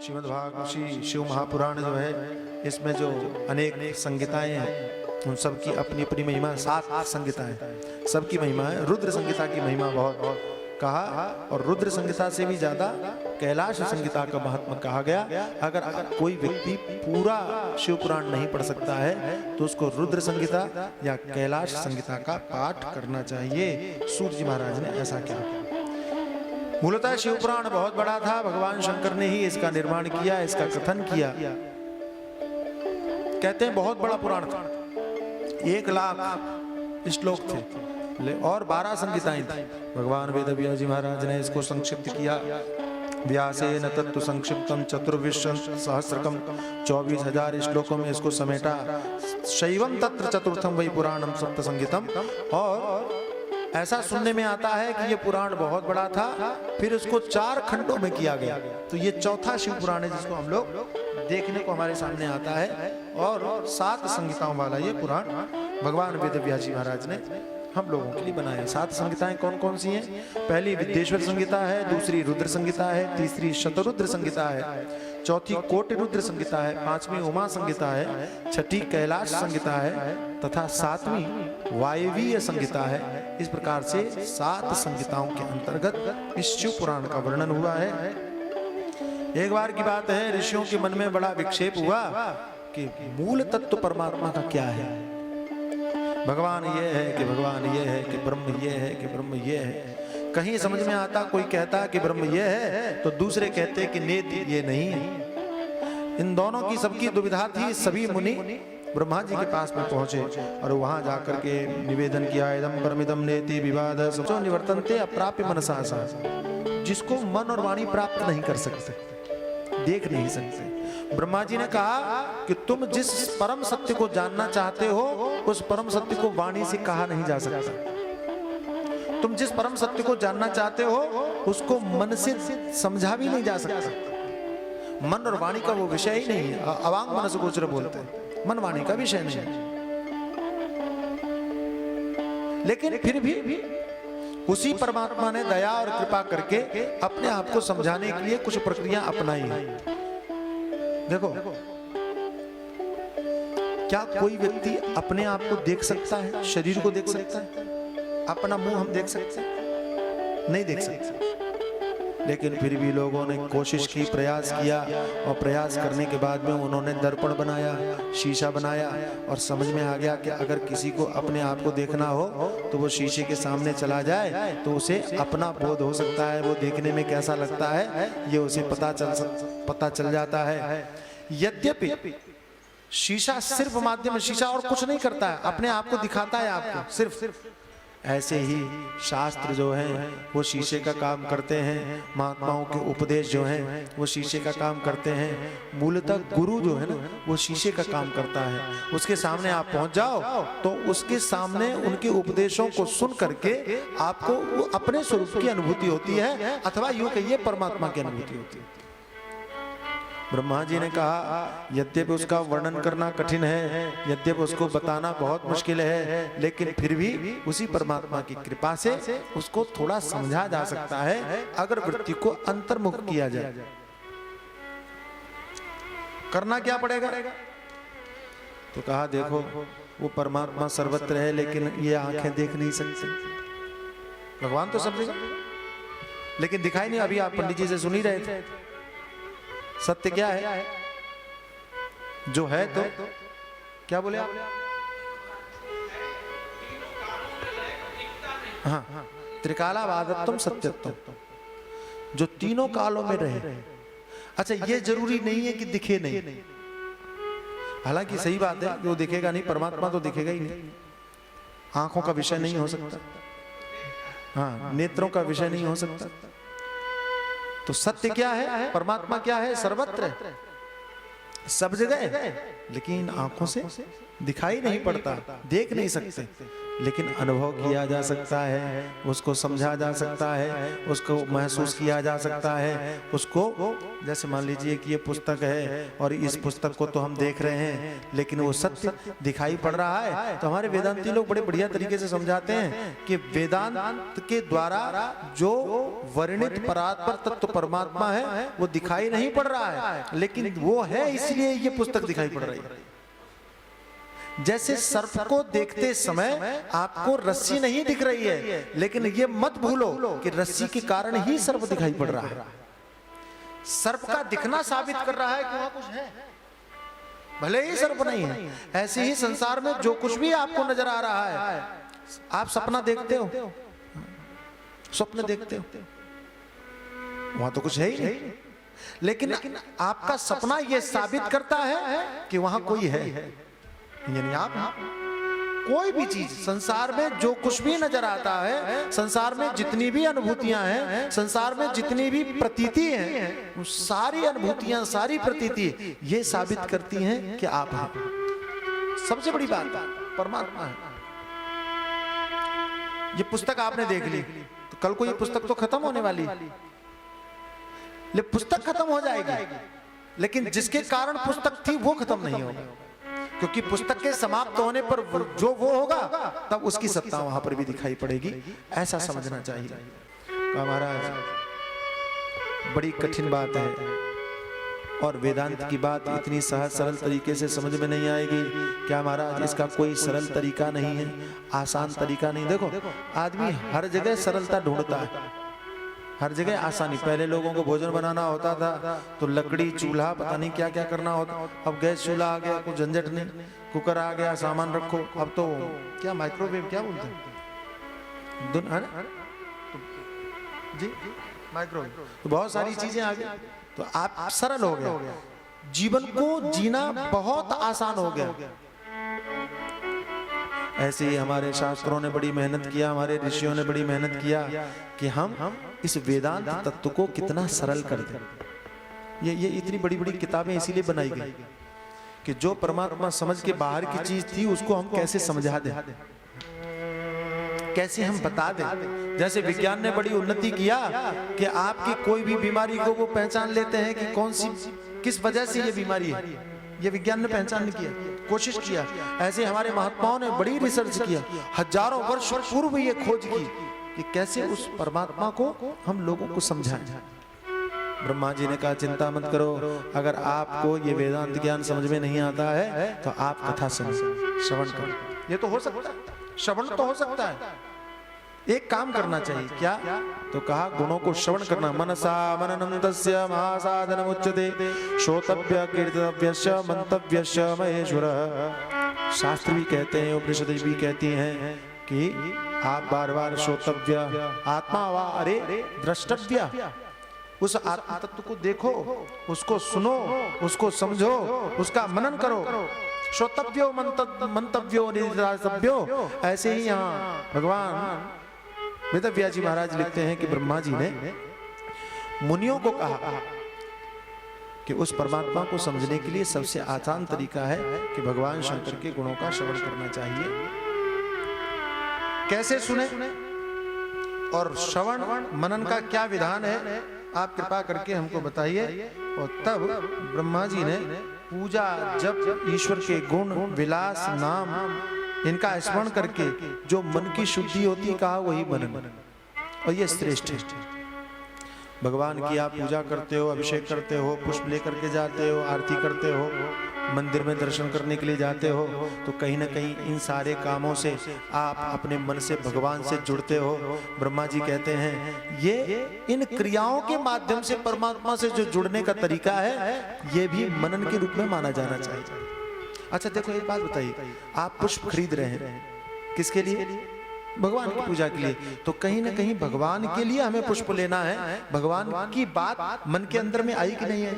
श्रीमद्भागवत शिव महापुराण जो है, इसमें जो अनेक संहिताएं हैं, उन सब की अपनी अपनी महिमा, 7 संहिताएं सबकी महिमा है। रुद्र संहिता की महिमा बहुत कहा, और रुद्र संहिता से भी ज्यादा कैलाश संहिता का महात्मा कहा गया। अगर कोई व्यक्ति पूरा शिव पुराण नहीं पढ़ सकता है तो उसको रुद्र संहिता या कैलाश संहिता का पाठ करना चाहिए। सूत जी महाराज ने ऐसा किया। मूलतः शिव पुराण बहुत बड़ा था, भगवान शंकर ने ही इसका निर्माण किया, इसका कथन किया। कहते हैं बहुत बड़ा पुराण था, 1,00,000 श्लोक थे और 12 संहिताएं थी। भगवान वेदव्यास जी महाराज ने इसको संक्षिप्त किया। व्यासेन तत्व संक्षिप्तम चतुर्विंशं सहस्रकम, 24,000 श्लोकों में इसको समेटा। शैवम तत्र चतुर्थम वही पुराणम सप्त संगीतम। और ऐसा सुनने में आता है कि ये पुराण बहुत बड़ा था, फिर उसको 4 खंडों में किया गया। तो ये चौथा शिव पुराण है जिसको हम लोग देखने को हमारे सामने आता है, और 7 संहिताओं वाला ये पुराण भगवान वेदव्यास जी महाराज ने हम लोगों के लिए बनाया। 7 संहिताएं कौन कौन सी हैं? पहली विद्येश्वर संहिता है, दूसरी रुद्र संहिता है, तीसरी शतरुद्र संहिता है, चौथी कोटि रुद्र संहिता है, 5वीं उमा संहिता है, 6ठी कैलाश संहिता है तथा 7वीं वायवीय संहिता है। इस प्रकार से 7 संहिताओं के अंतर्गत इस शिव पुराण का वर्णन हुआ है। एक बार की बात है, ऋषियों के मन में बड़ा विक्षेप हुआ कि मूल तत्व परमात्मा का क्या है। भगवान ये है कि भगवान ये है कि ब्रह्म ये है कि ब्रह्म ये है। कहीं समझ में आता, कोई कहता कि ब्रह्म ये है तो दूसरे कहते कि नेति ये नहीं है। इन दोनों की सबकी दुविधा थी। सभी मुनि ब्रह्मा जी के पास में पहुंचे और वहां जाकर के निवेदन किया, इदम परमिदम नेति विवाद सो निवर्तन्ते अप्राप्य मनसा सा। जिसको मन और वाणी प्राप्त नहीं कर सकते, देख नहीं सकते। ब्रह्मा जी ने कहा कि तुम जिस परम सत्य को जानना चाहते हो, उस परम सत्य को वाणी से कहा नहीं जा सकता। तुम जिस परम सत्य को जानना चाहते हो, उसको मन से समझा भी नहीं जा सकता। मन और वाणी का वो विषय ही नहीं है। अवांग मनस गोचर बोलते हैं, मन वाणी का विषय नहीं है। लेकिन फिर भी उसी परमात्मा ने दया और कृपा करके अपने आप को समझाने के लिए कुछ प्रक्रिया अपनाई है। देखो, क्या कोई व्यक्ति अपने आप को देख सकता है? शरीर को देख सकता है? अपना मुंह हम देख सकते हैं? नहीं देख सकते। लेकिन फिर भी लोगों ने कोशिश की, प्रयास किया, और प्रयास करने के बाद में उन्होंने दर्पण बनाया, शीशा बनाया, और समझ में आ गया कि अगर किसी को अपने आप को देखना हो तो वो शीशे के सामने चला जाए तो उसे अपना बोध हो सकता है, वो देखने में कैसा लगता है ये उसे पता चल जाता है। यद्यपि शीशा सिर्फ माध्यम, शीशा और कुछ नहीं करता है, अपने आप को दिखाता है आपको सिर्फ। ऐसे ही शास्त्र जो हैं वो शीशे का काम करते हैं, महात्माओं के उपदेश जो हैं वो शीशे का काम करते हैं। मूलतः गुरु जो है ना, वो शीशे का काम करता है। उसके सामने आप पहुंच जाओ तो उसके सामने उनके उपदेशों को सुन करके आपको वो अपने स्वरूप की अनुभूति होती है, अथवा यूं कहिए परमात्मा की अनुभूति होती है। ब्रह्मा जी ने कहा यद्यपि उसका वर्णन करना कठिन है, यद्यपि उसको बताना बहुत मुश्किल है, लेकिन फिर भी उसी परमात्मा की कृपा से उसको थोड़ा समझा जा सकता है अगर वृत्ति को अंतर्मुख किया जाए। करना क्या पड़ेगा? तो कहा देखो, वो परमात्मा सर्वत्र है, लेकिन ये आंखें देख नहीं सकती। भगवान तो सब जगह, लेकिन दिखाई नहीं। अभी आप पंडित जी से सुन ही रहे थे, सत्य क्या है? जो है तो क्या बोले आप? हाँ, त्रिकालावादत्तम सत्यत्वम, जो तीनों कालों में रहे। अच्छा, ये जरूरी नहीं है कि दिखे नहीं। हालांकि सही बात है, जो दिखेगा नहीं, परमात्मा तो दिखेगा ही नहीं। आंखों का विषय नहीं हो सकता, हाँ, नेत्रों का विषय नहीं हो सकता। तो सत्य क्या है? परमात्मा क्या है? सर्वत्र है, सब जगह है, लेकिन आंखों से दिखाई नहीं पड़ता, देख नहीं सकते। लेकिन अनुभव किया जा सकता है, उसको समझा जा सकता है, उसको महसूस किया जा सकता है, उसको जैसे मान लीजिए कि ये पुस्तक है और इस पुस्तक को तो हम देख रहे हैं लेकिन वो सत्य दिखाई पड़ रहा है। तो हमारे वेदांती लोग बड़े बढ़िया तरीके से समझाते हैं कि वेदांत के द्वारा जो वर्णित परात्पर तत्व परमात्मा है वो दिखाई नहीं पड़ रहा है, लेकिन वो है इसलिए ये पुस्तक दिखाई पड़ रही है। जैसे सर्प को देखते समय आपको रस्सी नहीं दिख रही है, लेकिन ये मत भूलो कि रस्सी के कारण ही सर्प दिखाई पड़ रहा है। सर्प का दिखना साबित कर रहा है कि वहां कुछ है, भले ही सर्प नहीं है। ऐसे ही संसार में जो कुछ भी आपको नजर आ रहा है, आप सपना देखते हो, स्वप्न देखते हो, वहां तो कुछ है ही नहीं, लेकिन आपका सपना यह साबित करता है कि वहां कोई है। यानी आप कोई भी चीज संसार में जो कुछ भी नजर आता है, संसार में जितनी भी अनुभूतियां हैं, संसार में जितनी भी प्रतीति हैं, वो सारी अनुभूतियां, सारी प्रतीति ये साबित करती हैं कि आप हैं। सबसे बड़ी बात परमात्मा है। ये पुस्तक आपने देख ली तो कल को ये पुस्तक तो खत्म होने वाली, पुस्तक खत्म हो जाएगी, लेकिन जिसके कारण पुस्तक थी वो खत्म नहीं होगी, क्योंकि पुस्तक के समाप्त होने पर जो वो होगा तब उसकी सत्ता वहां पर भी दिखाई पड़ेगी। ऐसा समझना चाहिए। तो महाराज बड़ी कठिन बात है और वेदांत की बात इतनी सहज सरल तरीके से समझ में नहीं आएगी। क्या महाराज इसका कोई सरल तरीका नहीं है, आसान तरीका नहीं? देखो आदमी हर जगह सरलता ढूंढता है, हर जगह आसानी। पहले लोगों को भोजन बनाना होता था तो लकड़ी चूल्हा पता नहीं क्या क्या करना होता, अब गैस चूल्हा आ गया, कोई झंझट नहीं, कुकर आ गया, सामान रखो। अब तो क्या माइक्रोवेव क्या बोलते हैं जी, माइक्रोवेव, तो बहुत सारी चीजें आ गई, तो आप सरल हो गया, जीवन को जीना बहुत आसान हो गया। ऐसे ही हमारे शास्त्रों ने बड़ी मेहनत किया, हमारे ऋषियों ने बड़ी मेहनत किया कि हम इस वेदांत तत्व को कितना सरल कर दें। ये इतनी बड़ी बड़ी किताबें इसीलिए बनाई गई कि जो परमात्मा समझ के बाहर की चीज थी उसको हम कैसे समझा दें, कैसे हम बता दें। जैसे विज्ञान ने बड़ी उन्नति किया कि आपकी कोई भी बीमारी को वो पहचान लेते हैं कि कौन सी किस वजह से ये बीमारी है, ये विज्ञान ने पहचान किया, कोशिश किया। ऐसे हमारे महात्माओं ने बड़ी रिसर्च किया, हजारों वर्ष पूर्व ये खोज की कि कैसे उस परमात्मा को हम लोगों को समझाएं। ब्रह्मा जी ने कहा चिंता मत करो, अगर आपको ये वेदांत ज्ञान समझ में नहीं आता है तो आप कथा सुनो, श्रवण करो। ये तो हो सकता है, श्रवण तो हो सकता है, एक काम करना चाहिए। क्या? तो कहा गुणों को श्रवण करना। मनसा मननं तस्य महासाधनम् उच्यते श्रोतव्य कीर्तव्यस्य मंतव्यस्य महेश्वरः। शास्त्र भी कहते हैं, उपनिषद भी कहती हैं कि आप बार बार श्रोतव्य आत्मा वा अरे द्रष्टव्य, उस आत्मा तत्व को देखो, उसको सुनो, उसको समझो, उसका मनन करो। श्रोतव्यो मंतव्यो निधिध्यासव्यो। ऐसे ही यहाँ भगवान वेदव्यास जी महाराज लिखते हैं कि ब्रह्मा जी ने मुनियों को कहा कि उस परमात्मा को समझने के लिए सबसे आसान तरीका है कि भगवान शंकर के गुणों का श्रवण करना चाहिए। कैसे सुने और श्रवण मनन का क्या विधान है, आप कृपा करके हमको बताइए। और तब ब्रह्मा जी ने पूजा जप ईश्वर के गुण विलास नाम इनका स्मरण करके जो मन की शुद्धि होती कहा वही मनन, और ये श्रेष्ठ है। भगवान की आप पूजा करते हो, अभिषेक करते हो, पुष्प लेकर के जाते हो, आरती करते हो, मंदिर में दर्शन करने के लिए जाते हो, तो कहीं ना कहीं इन सारे कामों से आप अपने मन से भगवान से जुड़ते हो। ब्रह्मा जी कहते हैं ये इन क्रियाओं के माध्यम से परमात्मा से जो जुड़ने का तरीका है ये भी मनन के रूप में माना जाना चाहिए। अच्छा देखो एक बात बताइए, आप पुष्प खरीद रहे हैं किसके लिए? भगवान की पूजा के लिए। तो कहीं ना कहीं भगवान के लिए हमें पुष्प लेना है। भगवान की बात मन के अंदर में आई कि नहीं आई?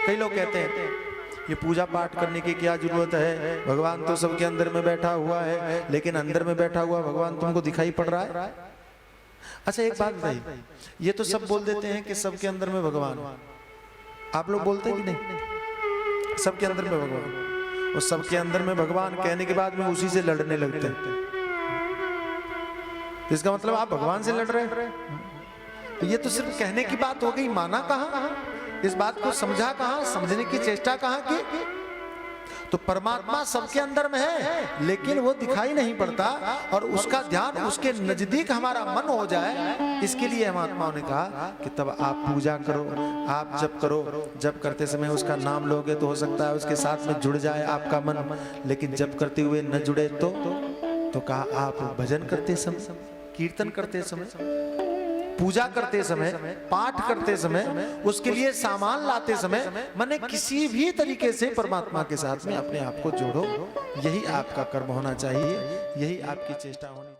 कई लोग कहते हैं ये पूजा पाठ करने की क्या जरूरत है, भगवान तो सबके अंदर में बैठा हुआ है, लेकिन अंदर में बैठा हुआ भगवान तुमको दिखाई पड़ रहा है? अच्छा एक बात बताइए, ये तो सब बोल देते हैं कि सबके अंदर में भगवान, आप लोग बोलते हैं कि नहीं सबके अंदर में भगवान? और सबके अंदर में भगवान कहने के बाद में उसी से लड़ने लगते हैं। तो इसका मतलब आप भगवान से लड़ रहे हैं। तो ये तो सिर्फ कहने की बात हो गई, माना कहां, इस बात को समझा कहां, समझने की चेष्टा कहां की। तो परमात्मा सबके अंदर में है, लेकिन वो दिखाई नहीं पड़ता, और उसका ध्यान उसके नजदीक हमारा मन हो जाए, इसके लिए महात्माओं ने कहा कि तब आप पूजा करो, आप जप करो। जप करते समय उसका नाम लोगे तो हो सकता है उसके साथ में जुड़ जाए आपका मन, लेकिन जप करते हुए न जुड़े तो कहा आप भजन करते समय, कीर्तन करते समय, पूजा करते समय, पाठ करते समय, उसके लिए सामान लाते समय, माने किसी भी तरीके से परमात्मा के साथ में अपने आप को जोड़ो। यही आपका कर्म होना चाहिए, यही आपकी चेष्टा होनी चाहिए।